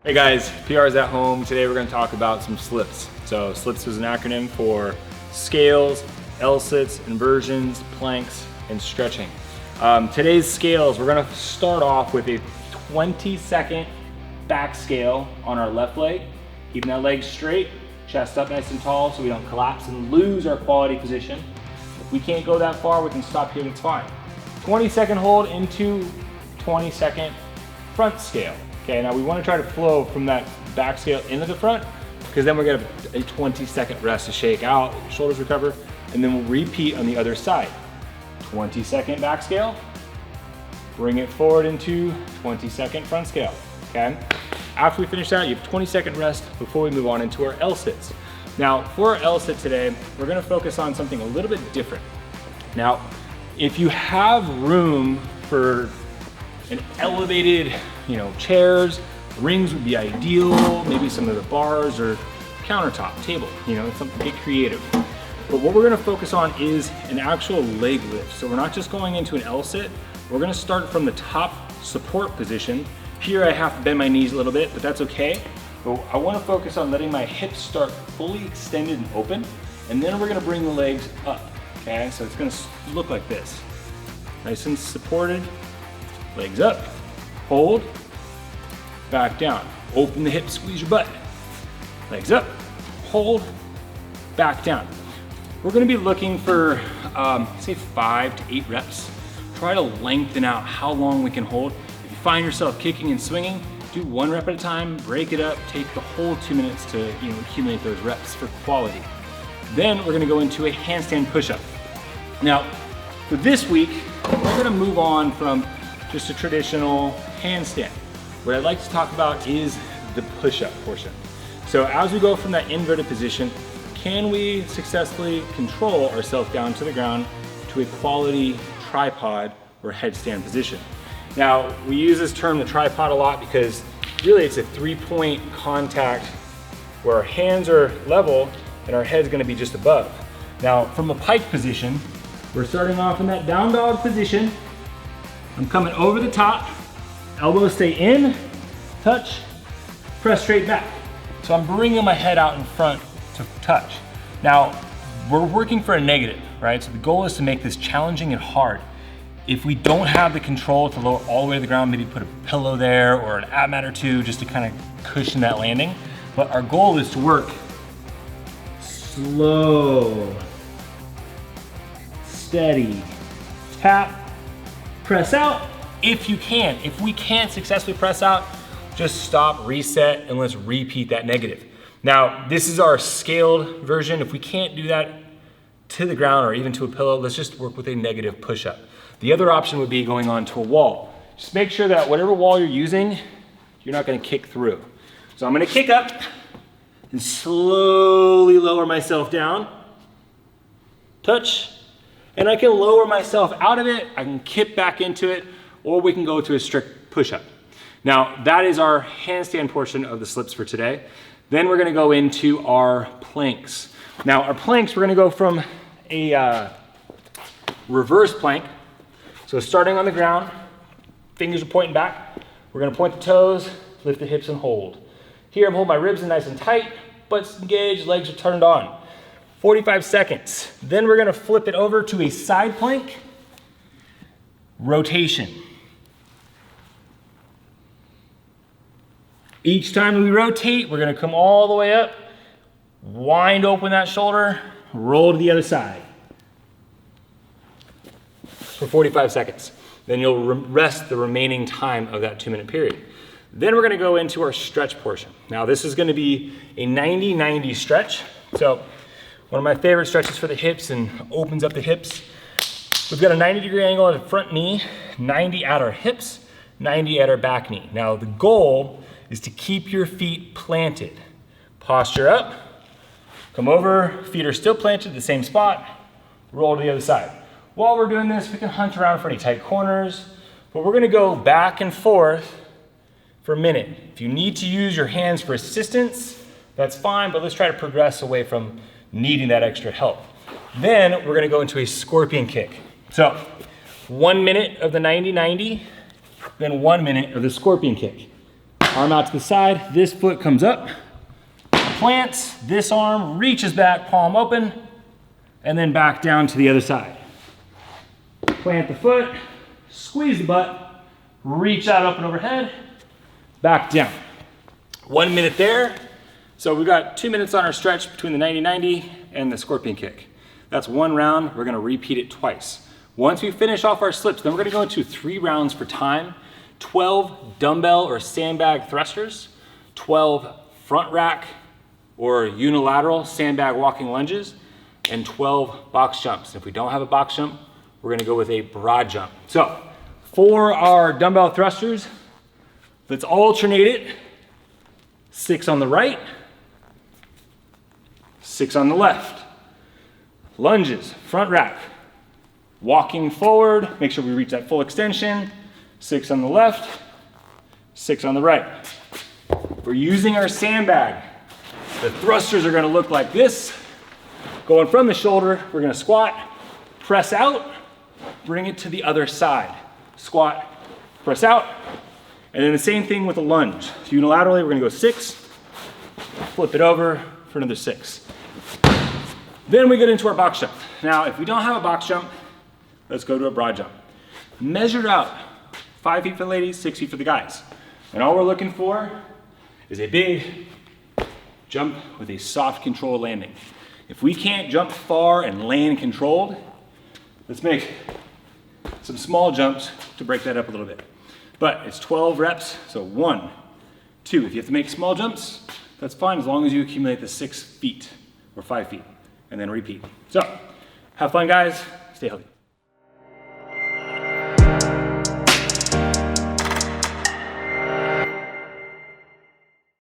Hey guys, PR's at home. Today we're going to talk about some slips. So slips is an acronym for scales, L-sits, inversions, planks, and stretching. Today's scales, we're going to start off with a 20-second back scale on our left leg. Keeping that leg straight, chest up nice and tall so we don't collapse and lose our quality position. If we can't go that far, we can stop here, it's fine. 20-second hold into 20-second front scale. Okay, now we want to try to flow from that back scale into the front, because then we're going to have a 20-second rest to shake out, shoulders recover, and then we'll repeat on the other side. 20-second back scale, bring it forward into 20-second front scale, okay? After we finish that, you have 20-second rest before we move on into our L-sits. Now, for our L-sit today, we're going to focus on something a little bit different. Now, if you have room for an elevated, chairs, rings would be ideal, maybe some of the bars or countertop, table, something, get creative. But what we're gonna focus on is an actual leg lift. So we're not just going into an L-sit, we're gonna start from the top support position. Here I have to bend my knees a little bit, but that's okay. But I wanna focus on letting my hips start fully extended and open, and then we're gonna bring the legs up, okay? So it's gonna look like this. Nice and supported, legs up, hold, back down. Open the hips, squeeze your butt. Legs up, hold, back down. We're gonna be looking for, say 5 to 8 reps. Try to lengthen out how long we can hold. If you find yourself kicking and swinging, do 1 rep at a time, break it up, take the whole 2 minutes to accumulate those reps for quality. Then we're gonna go into a handstand push-up. Now, for this week, we're gonna move on from just a traditional handstand. What I'd like to talk about is the push-up portion. So as we go from that inverted position, can we successfully control ourselves down to the ground to a quality tripod or headstand position? Now, we use this term, the tripod, a lot because really it's a 3-point contact where our hands are level and our head's gonna be just above. Now, from a pike position, we're starting off in that down dog position. I'm coming over the top, elbows stay in, touch, press straight back. So I'm bringing my head out in front to touch. Now, we're working for a negative, right? So the goal is to make this challenging and hard. If we don't have the control to lower all the way to the ground, maybe put a pillow there or an ab mat or two just to kind of cushion that landing. But our goal is to work slow, steady, tap, press out if you can. If we can't successfully press out, just stop, reset, and let's repeat that negative. Now, this is our scaled version. If we can't do that to the ground or even to a pillow, let's just work with a negative push-up. The other option would be going on to a wall. Just make sure that whatever wall you're using, you're not gonna kick through. So I'm gonna kick up and slowly lower myself down, touch, and I can lower myself out of it, I can kick back into it, or we can go to a strict push-up. Now, that is our handstand portion of the slips for today. Then we're gonna go into our planks. Now, our planks, we're gonna go from a reverse plank. So starting on the ground, fingers are pointing back. We're gonna point the toes, lift the hips and hold. Here, I'm holding my ribs nice and tight, butt's engaged, legs are turned on. 45 seconds. Then we're gonna flip it over to a side plank, rotation. Each time we rotate, we're gonna come all the way up, wind open that shoulder, roll to the other side for 45 seconds. Then you'll rest the remaining time of that 2-minute period. Then we're gonna go into our stretch portion. Now this is gonna be a 90-90 stretch. So one of my favorite stretches for the hips and opens up the hips. We've got a 90-degree angle at the front knee, 90 at our hips, 90 at our back knee. Now the goal is to keep your feet planted. Posture up, come over, feet are still planted at the same spot, roll to the other side. While we're doing this, we can hunt around for any tight corners, but we're gonna go back and forth for a minute. If you need to use your hands for assistance, that's fine, but let's try to progress away from needing that extra help. Then we're gonna go into a scorpion kick. So 1 minute of the 90-90, then 1 minute of the scorpion kick. Arm out to the side, this foot comes up, plants, this arm reaches back, palm open, and then back down to the other side. Plant the foot, squeeze the butt, reach out up and overhead, back down. 1 minute there. So we've got 2 minutes on our stretch between the 90-90 and the scorpion kick. That's 1 round. We're gonna repeat it twice. Once we finish off our slips, then we're gonna go into 3 rounds for time. 12 dumbbell or sandbag thrusters, 12 front rack or unilateral sandbag walking lunges, and 12 box jumps. If we don't have a box jump, we're gonna go with a broad jump. So for our dumbbell thrusters, let's alternate it. 6 on the right, 6 on the left. Lunges, front rack, walking forward, make sure we reach that full extension. 6 on the left, 6 on the right. We're using our sandbag. The thrusters are gonna look like this. Going from the shoulder, we're gonna squat, press out, bring it to the other side. Squat, press out, and then the same thing with the lunge. So unilaterally, we're gonna go 6, flip it over for another 6. Then we get into our box jump. Now, if we don't have a box jump, let's go to a broad jump. Measure out 5 feet for the ladies, 6 feet for the guys. And all we're looking for is a big jump with a soft controlled landing. If we can't jump far and land controlled, let's make some small jumps to break that up a little bit. But it's 12 reps, so 1, 2. If you have to make small jumps, that's fine as long as you accumulate the 6 feet or 5 feet and then repeat. So have fun, guys. Stay healthy.